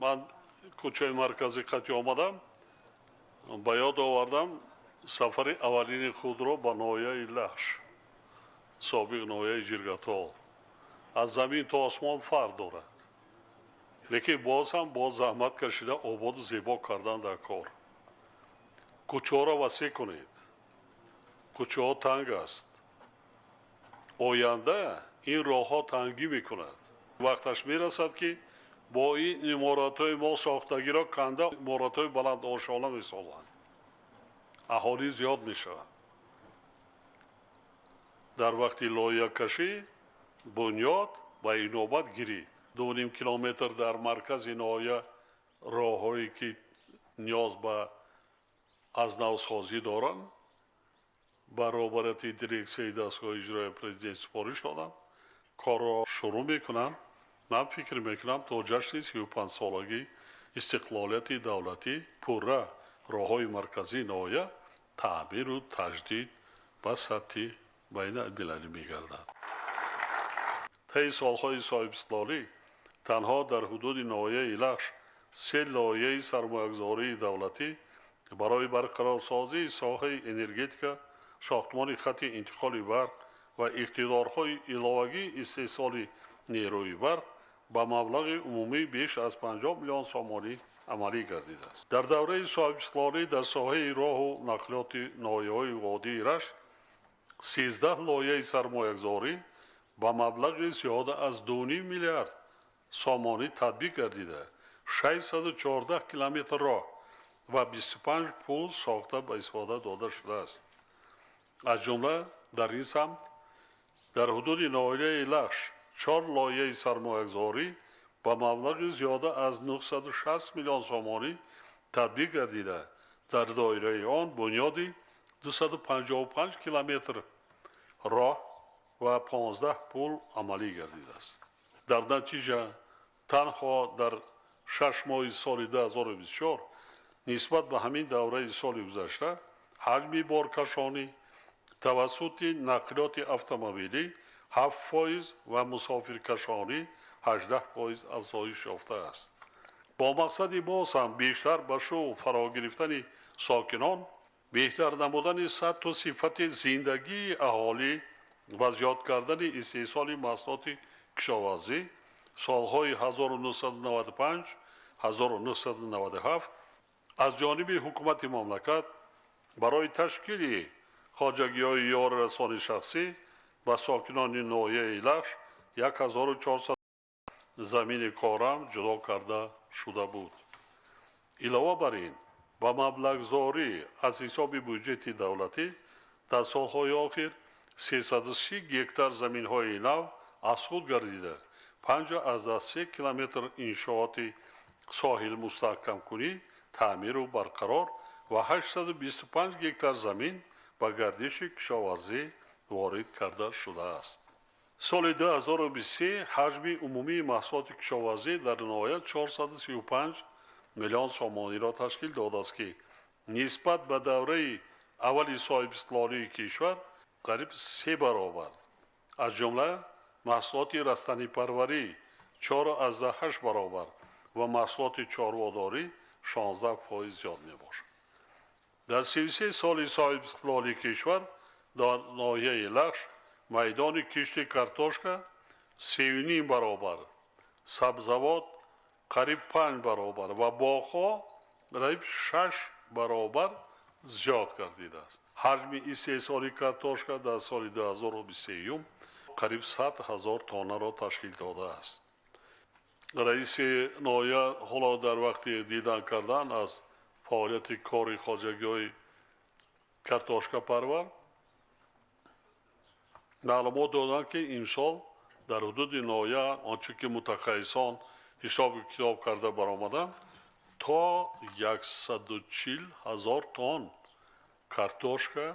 من کوچه مرکزی خطی آمدم با یاد آوردم سفر اولین خود را با نویه لخش سابق نویه جرگتال از زمین تا آسمان فرق دارد لیکن باز هم باز زحمت کشیده آباد و زیبا کردن در کار کوچه ها را وسیع کنید کوچه ها تنگ است آینده این راه ها تنگی میکند وقتش میرسد که با این امارات های ما ساختگی را کنده امارات های بلند آشانه میسازند اهالی زیاد میشود در وقتی لایه کشی بنیاد با اینوبت گیرید 2.5 کیلومتر در مرکز نایه راه هایی که نیاز به از نوسازی دارند برابرتی دیرکسیای دستگاه اجرای پرزیدنت سپارش دادم کار را شروع میکنم من فکر میکنم تا جشن 35 سالگی استقلالیت دولتی پورا راههای مرکزی نایه تعمیر و تجدید به سطح بین المللی میگردد طی سالهای صاحب استقلالی تنها در حدود نایه لخش 3 لایه سرمایه‌گذاری دولتی برای برقرارسازی ساحه انرژتیک ساختمان خط انتقال برق و اقتدارهای الهاگی استحصال نیروی برق با مبلغ عمومی بیش از 50 میلیون سومانی عملی گردیده است. در دوره صاحب استقلالی در ساحه راه و نقلیات نایه‌های وادی رشت 13 لایه سرمایه‌گذاری با مبلغ زیاده از 2.5 میلیارد سومانی تطبیق گردیده 614 کیلومتر راه و 25 پل ساخته به استفاده داده شده است. از جمله در این سمت در حدود نایه لخش 4 لایه سرمایه‌گذاری با مبلغ زیاده از 960 میلیون سومانی تطبیق گردیده در دایره آن بنیادی 255 کیلومتر راه و 15 پل عملی گردیده است. در نتیجه تنها در 6 ماه سال 2024 نسبت به همین دوره سال گذشته حجم بارکشانی توسط نقلیات اتومبیلی 7% و مسافرکشانی 18% افزایش یافته است. با مقصد باز هم بیشتر به شو فرا گرفتن ساکنان، بهتر نمودن سطح و صفت زندگی اهالی و زیاد کردن استحصال محصولات کشاورزی سالهای 1995 1997 از جانب حکومت مملکت برای تشکیل خواجگی‌های یار رسانی شخصی و ساکنان نایه لخش 1400 زمین کارم جدا کرده شده بود. علاوه بر این با مبلغ‌زاری از حساب بودجه دولتی در سالهای آخر 330 گکتار زمین‌های نو از خود گردیده 53 کیلومتر انشاءات ساحل مستحکم کنی تعمیر و برقرار و 825 گکتار زمین به گردش کشاورزی وارد کرده شده است. سال 2023 حجم عمومی محصولات کشاورزی در نهایت 435 میلیون سومانی را تشکیل داده است که نسبت به دوره اولی صاحب استقلالی کشور قریب 3 برابر از جمله محصولات رستنی پروری 4.8 برابر و محصولات چارواداری 16% زیاد می باشد. در 33 سال صاحب استقلالی کشور در ناحیه لخش میدان کشت کارتوشکا 3.5 برابر، سبزوات قریب 5 برابر و باغ‌ها قریب 6 برابر زیاد گردیده است. حجم استحصال کارتوشکا در سال 2023 قریب 100,000 تانه را تشکیل داده است. رئیس نایه حالا در وقت دیدن کردن از فعالیت کار خواجگی‌های کارتوشکا پرور معلومات دادند که امسال در حدود نایه آنچه که متخصصان حساب کتاب کرده برآمدند تا 140,000 تن کارتوشکا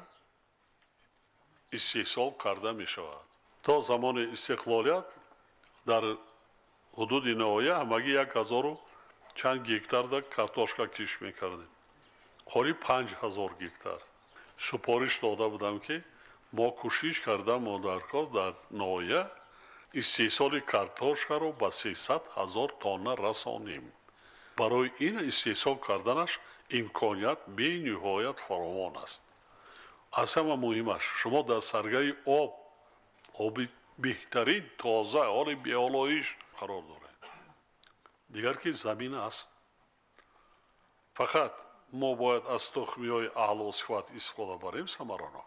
استحصال کرده می شود. تا زمان استقلالیت در حدود نایه همگی 1000 چند گکتار در کارتوشکا کشت می کردیم. قریب 5000 گکتار. سپارش داده بودم که ما کوشش کردیم ما در کار در نایه استحصال کارتوشکا رو به 300,000 تانه رسانیم. برای این استحصال کردنش امکانیت به نهایت فراوان است. از همه مهمش شما در سرگاه آب بهترین تازه حال بیالایش قرار دارید. دیگر که زمین است. فقط ما باید از تخمی های اعلی صفت استفاده بریم ثمراناک.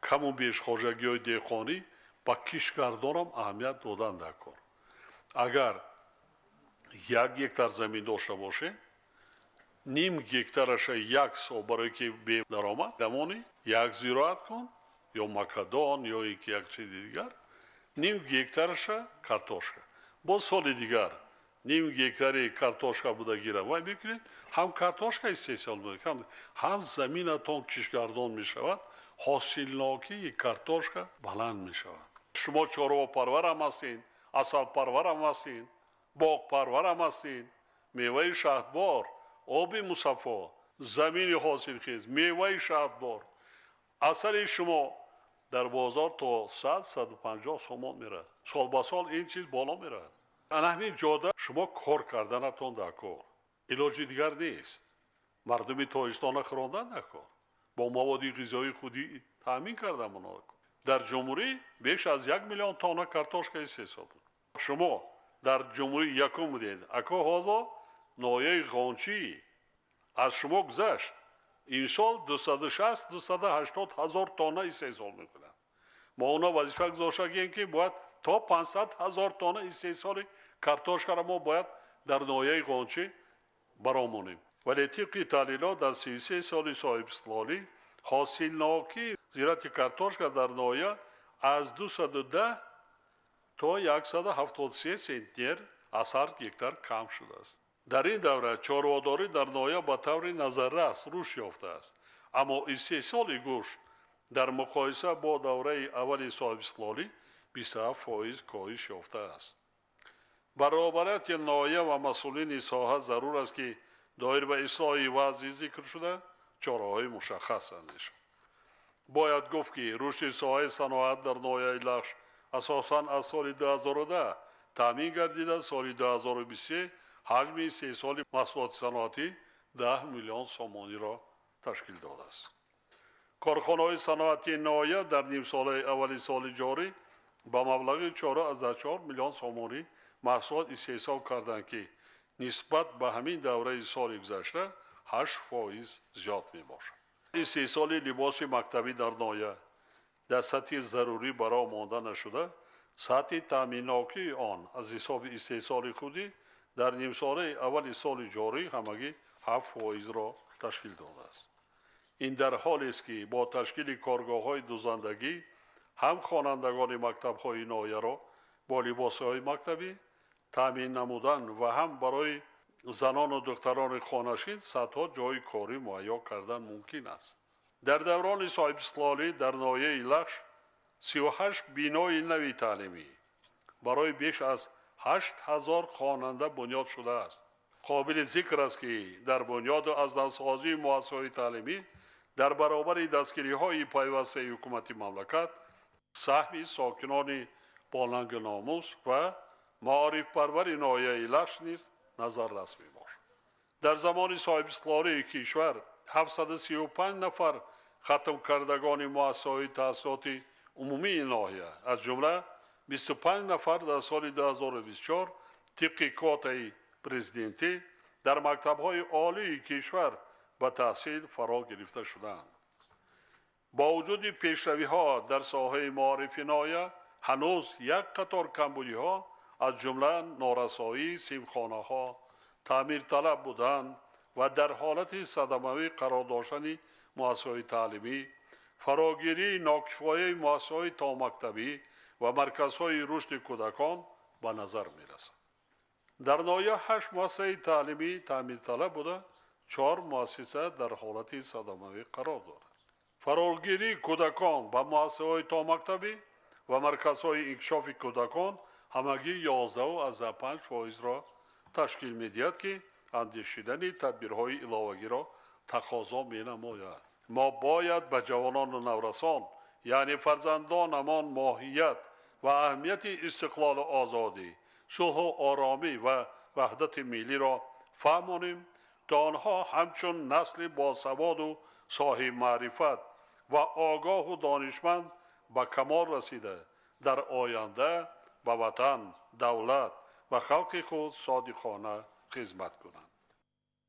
کم و بیش خواجگی های دهقانی با کشتکاران هم اهمیت دادن در کار. اگر 1 هکتار زمین داشته باشه، نیم هکتارش 1 سال برای که به درآمد بمانی، 1 زراعت کن یا مکدان یا یک چیز دیگر، نیم هکتارش کارتوشکا. با سال دیگر نیم هکتاری کارتوشکا بوده گیره وای بکنید، هم کارتوشکا استحصال میکنید، هم زمینتون کشتکاردان میشود، حاصلناکی کارتوشکا بلند میشود. شما چاروا پرور هم هستین، عسل پرور هم هستین، باغ پرور هم هستین، میوه شهدبار، آب مصفا، زمین حاصلخیز، میوه شهدبار، اثر شما در بازار تا 100-150 سومان میره. سال به سال این چیز بالا میره. همین جاده شما کار کردنتون در کار. علاج دیگر نیست. مردمی تاجستان خواندن در کار. با مواد غذایی خودی تامین کردن اونا. در جمهوری بیش از 1 میلیون تن کارتوشکا استحصال بود. شما در جمهوری یکم بودید. اکو هازا نایه قانچی از شما گذشت. این سال 260-280 هزار تن استحصال میکنن. ما اونا وظیفه گذاشته گیم که باید تا 500 هزار تن استحصال کارتوشکا را ما باید در نایه قانچی برامونیم. ولی طبق تحلیلات در 33 سال صاحب استقلالی حاصلناکی زراعت کارتوشکا در نایه از 210 تا 173 سنتیمتر از هر هکتار کم شده است. در این دوره چاره‌داری در نایه به طور نظررس رشد یافته است، اما استحصال گوشت در مقایسه با دوره اول صاحب استقلالی 27% کاهش یافته است. برابریت نایه و مسئولین ساحه ضرور است که دایر به اصلاح وضع ذکر شده چاره‌های مشخص اندیشه. باید گفت که رشد ساحه صنعت در نایه لخش اساساً از سال 2010 تامین گردیده. سال 2023 حجم استحصال محصولات صنعتی 10 میلیون سومانی را تشکیل داده است. کارخانه‌های صنعتی نایه در نیم سال اول سال جاری با مبلغ 4.4 میلیون سومانی محصولات استحصال کردند که نسبت به همین دوره سال گذشته 8% زیاد می باشد. استحصال لباس مکتبی در نایه در سطح ضروری برای مانده نشده، سطح تامیناکی آن از حساب استحصال خودی در نیم سال اول سال جاری همگی 7% را تشکیل داده است. این در حالی است که با تشکیل کارگاه‌های دوزندگی هم خوانندگان مکتب‌های نایه را با لباس‌های مکتبی تامین نمودن و هم برای زنان و دختران خانشین صدها جای کاری مهیا کردن ممکن است. در دوران صاحب استقلالی در نایه لخش 38 بینای نوی تعلیمی برای بیش از 8000 خواننده بنیاد شده است. قابل ذکر است که در بنیاد از نوسازی مؤسسه‌های تعلیمی در برابر دستگیری‌های پیوسته حکومت مملکت سهم ساکنان بالنگ ناموس و معارف پرور نایه لخش نیز نظر رس می باشد. در زمان صاحب استقلالی کشور 735 نفر ختم کردگان مؤسسه‌های تحصیلاتی عمومی ناحیه از جمله 25 نفر در سال 2024 طبق کوتای پرزیدنتی در مکتب‌های عالی کشور به تحصیل فرا گرفته شدند. با وجود پیشروی‌ها در ساحه معارف نایه هنوز یک قطار کمبودی‌ها از جمله نارسایی سیمخانه‌ها، تعمیر طلب بودن و در حالت صدمه‌ای قرار داشتن مؤسسه‌های تعلیمی، فراگیری ناکفایی مؤسسه‌های تا مکتبی و مرکزهای رشد کودکان به نظر می‌رسد. در نایه 8 مؤسسه تعلیمی تعمیر طلب بوده، 4 مؤسسه در حالت صدمه‌ای قرار دارد. فراگیری کودکان با مؤسسه‌های تا مکتبی و مرکزهای انکشاف کودکان همگی 11.5% را تشکیل می‌دهد که اندیشیدن تدبیرهای علاوه‌ای را تقاضا می‌نماید. ما باید به جوانان و نورسان یعنی فرزندانمان ماهیت و اهمیت استقلال و آزادی، صلح و آرامی و وحدت ملی را فهمانیم تا آنها همچون نسل باسواد و صاحب معرفت و آگاه و دانشمند به کمال رسیده در آینده به وطن، دولت و خلق خود صادقانه خدمت کنند.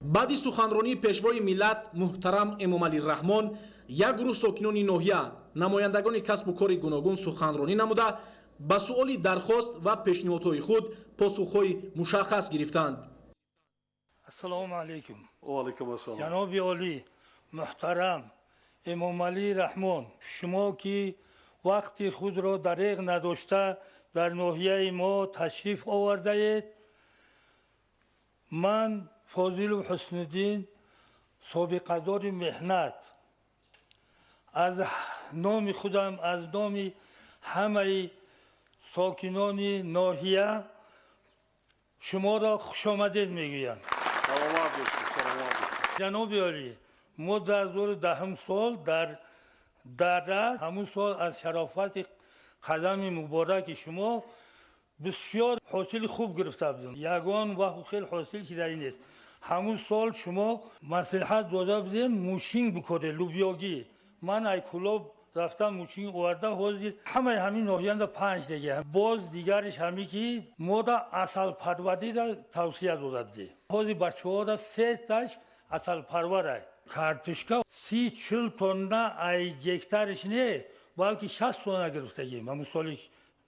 баъди суханронии пешвои миллат муҳтарам эмомалираҳмон як гурӯҳ сокинони ноҳия намояндагони касбу кори гуногун суханронӣ намуда ба суоли дархост ва пешниҳодҳои худ посухҳои мушаххас гирифтанд. ассалому алайкум. وعلیکم السلام. ҷаноби олӣ муҳтарам эмомалираҳмон, шумо ки вақти худро дареғ надошта дар ноҳияи мо ташриф овардаед, ман фозилу ҳусниддин собиқадори меҳнат аз номи худам, аз номи ҳамаи сокинони ноҳия шуморо хушомадед мегӯям. саломат бошед, саломат бошед. ҷаноби олӣ, мо 2010 сол дар дара ҳамун сол аз шарофати қадами мубораки шумо бисёр ҳосили хуб гирифта будем. Ягон вақту хел ҳосил шидаи нест. ҳамун сол шумо маслиҳат дода будем мушин бикоре, лубёгӣ. ман айкулоб рафтам мушин оварда, ҳозир ҳамаи ҳамин ноҳияда 5 дега. боз дигариш ҳами ки мода асалпарварида тавсия дода буде. ҳозир бачаҳора 3 таш асалпарварай. картошка 30-40 тонна ай гектариш не, балки 60 тонна гирифтагим ҳамун соли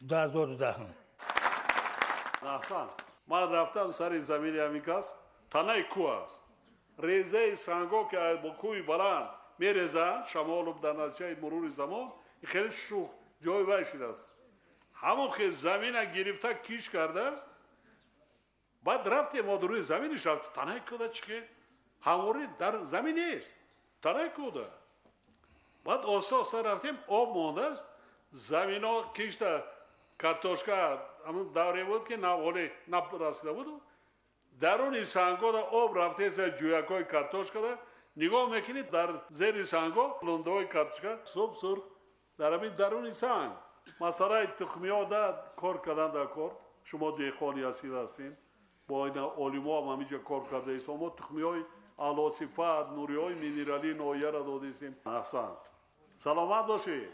2010. احسن. من رفتم سر زمین همین کس تنه کوه است. ریزه سنگا که با کوی بلند میریزن شمال و در نتیجه مرور زمان خیلی شوخ جای وای شده است. همون که زمین گرفته کیش کرده است، بعد رفتیم ما روی زمینش رفت تنه کوده چیه؟ هموری در زمین نیست. تنه کوده. بعد آستا آستا رفتیم آب مانده است. زمین ها کشته کارتوشکا همون دوره بود که نوالی نرسیده بود. درون سنگا دا آب رفته از جویکای کارتوشکا دا نگاه میکنید در زیر سنگا لنده های کارتوشکا صبح سرخ در همین درون سنگ. مثلا تخمی ها دا کار کردن دا کار. شما دیخانی هستید هستین. با این علما هم همیجا کار کرده ایست. ما تخمی های علا صفت نوری های مینرالی نویه را دادیستیم. احسن. سلامت باشید.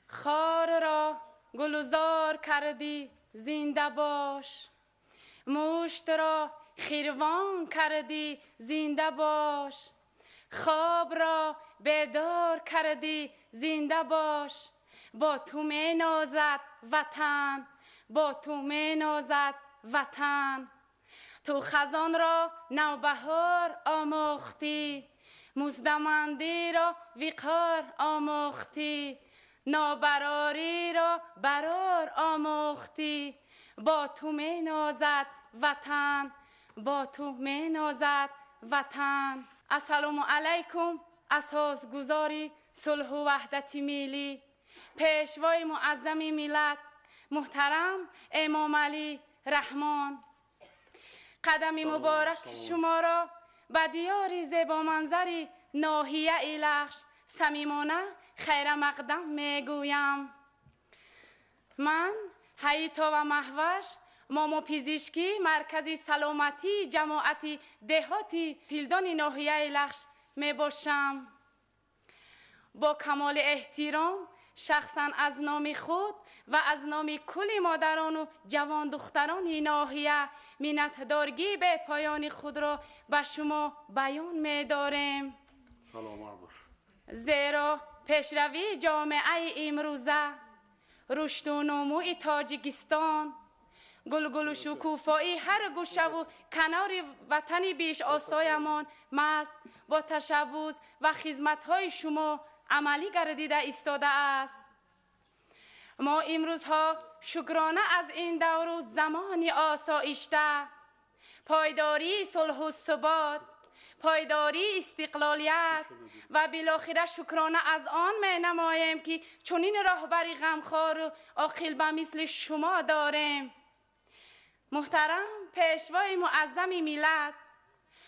خار را گلزار کردی زنده باش، مشت را خیروان کردی زنده باش، خواب را بیدار کردی زنده باش. با تو می نازد وطن، با تو می نازد وطن. تو خزان را نوبهار آموختی، مزدمندی را وقار آموختی، نابراری را برار آموختی. با تو می نازد وطن، با تو می نازد وطن. السلام علیکم اساسگزاری صلح و وحدت ملی، پیشوای معظم ملت محترم امام علی رحمان. قدم مبارک شما را به دیار زیبا منظری ناحیه ایلخش صمیمانه خیر مقدم میگویم. من حیاتا و محوش ماما پزشکی مرکز سلامتی جماعت دهاتی پیلدان ناحیه ایلخش می باشم. با کمال احترام شخصا از نام خود و از نام کل مادران و جوان دختران ناحیه منتدارگی به پایان خود را به شما بیان می داریم. سلامت باش. زیرا پیشروی جامعه امروزه، رشد و نموی تاجیکستان، گلگل و شکوفایی هر گوشه و کنار وطن بیش آسایمان مست با تشبث و خدمت‌های شما عملی گردیده ایستاده است. ما امروزها شکرانه از این دور و زمان آسایشته، پایداری صلح و ثبات، پایداری استقلالیت و بالاخره شکرانه از آن می نماییم که چنین راهبری غمخوار و عاقل به مثل شما داریم. محترم پیشوای معظم ملت،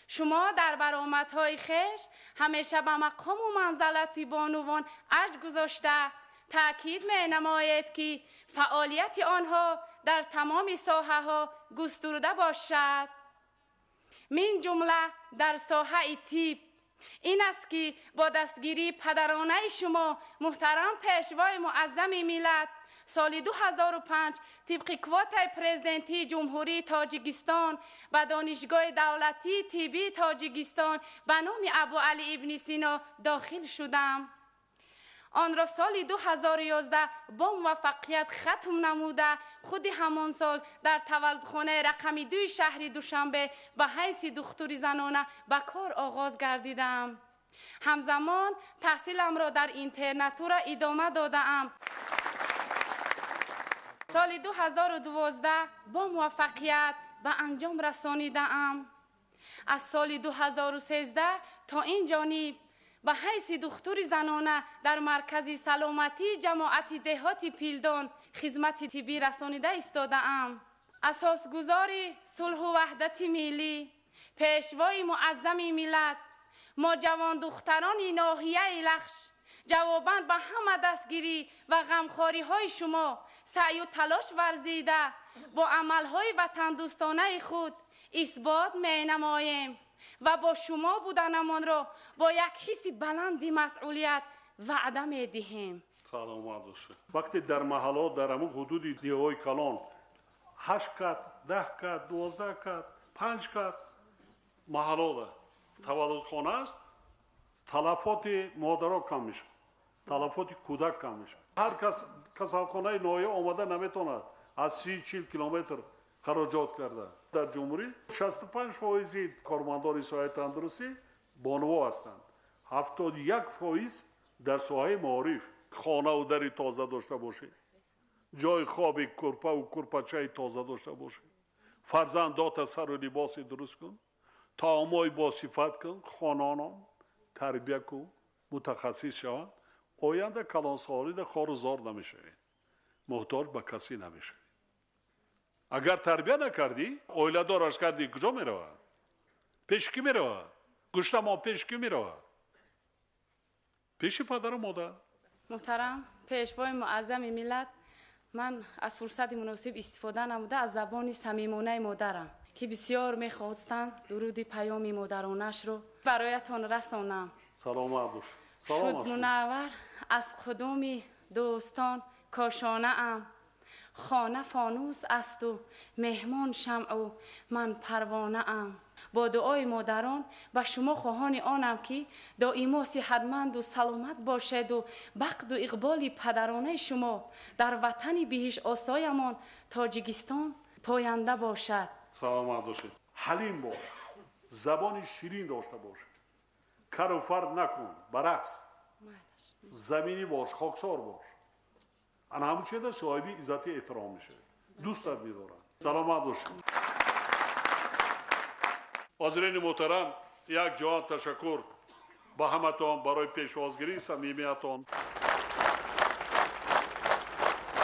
شما در برآمدهای خویش همیشه به مقام و منزلت بانوان ارج گذاشته تأکید می نماید که فعالیت آنها در تمام ساحه‌ها گسترده باشد. من جمله در ساحه طب این است که با دستگیری پدرانه شما محترم پیشوای معظم ملت سال 2005 طبق کوتای پرزیدنتی جمهوری تاجیکستان به دانشگاه دولتی طبی تاجیکستان به نام ابو علی ابن سینا داخل شدم. آن را سال 2011 با موفقیت ختم نموده خود همان سال در تولدخانه رقم 2 شهر دوشنبه به حیث دکتر زنانه به کار آغاز گردیدم. همزمان تحصیلم را در اینترناتورا ادامه دادم. سال 2012 با موفقیت به انجام رسانیدم. از سال 2013 تا این جانب به حیث دکتر زنانه در مرکز سلامتی جماعت دهات پیلدان خدمت طبی رسانیده ایستاده‌ام. اساسگزار صلح و وحدت ملی، پیشوای معظم ملت، ما جوان دختران ناحیه لخش جواباً به همه دستگیری و غمخواری های شما سعی و تلاش ورزیده با عملهای وطن دوستانه خود اثبات می نماییم و با شما بودنمان را با یک حس بلندی مسئولیت وعده می دهیم. سلامت باشه. وقتی در محلات در همون حدود دیهای کلان 8 کات، 10 کات، 12 کات، 5 کات محلات تولدخانه است، تلفات مادرها کم میشه، تلفات کودک کم میشه. هر کس کسالخانه نوعی آمده نمیتوند از 30-40 کیلومتر خراجات کرده. در جمهوری 65% کارمندان ساحه تندرستی بانوا هستند. 71% در ساحه معارف. خانه و در تازه داشته باشه، جای خواب کرپه و کرپچه تازه داشته باشه، فرزندات سر و لباس درست کن، طعامای با صفت کن، خانانان تربیه کن، متخصص شوند. آینده کلانساری در خار و زار نمیشه، محتاج به کسی نمیشه. اگر تربیه نکردی اویله دارش کردی کجا میرود؟ پیش کی میرود؟ گوشت ما پیش کی میرود؟ پیش پدر و مادر. محترم پیشوای معظم ملت، من از فرصت مناسب استفاده نموده از زبان صمیمانه مادرم که بسیار میخواستند درود پیام مادرانش رو برایتان رسانم. سلامت باش. شد سلام باش. منور از خدوم دوستان کاشانه ام، خانه فانوس است و مهمان شمع و من پروانه ام. با دعای مادران به شما خواهان آنم که دائما صحتمند و سلامت باشد و بخت و اقبال پدرانه شما در وطن بهش آسایمان تاجیکستان پاینده باشد. سلامت باشید. حلیم باش، زبان شیرین داشته باش، کر و فرد نکن، برعکس زمینی باش، خاکسار باش. انا همون چیه در صاحبی عزت احترام میشه، دوستت میدارن. سلامت باشید. حاضرین محترم، یک جهان تشکر به همتان برای پیشوازگیری صمیمیتان.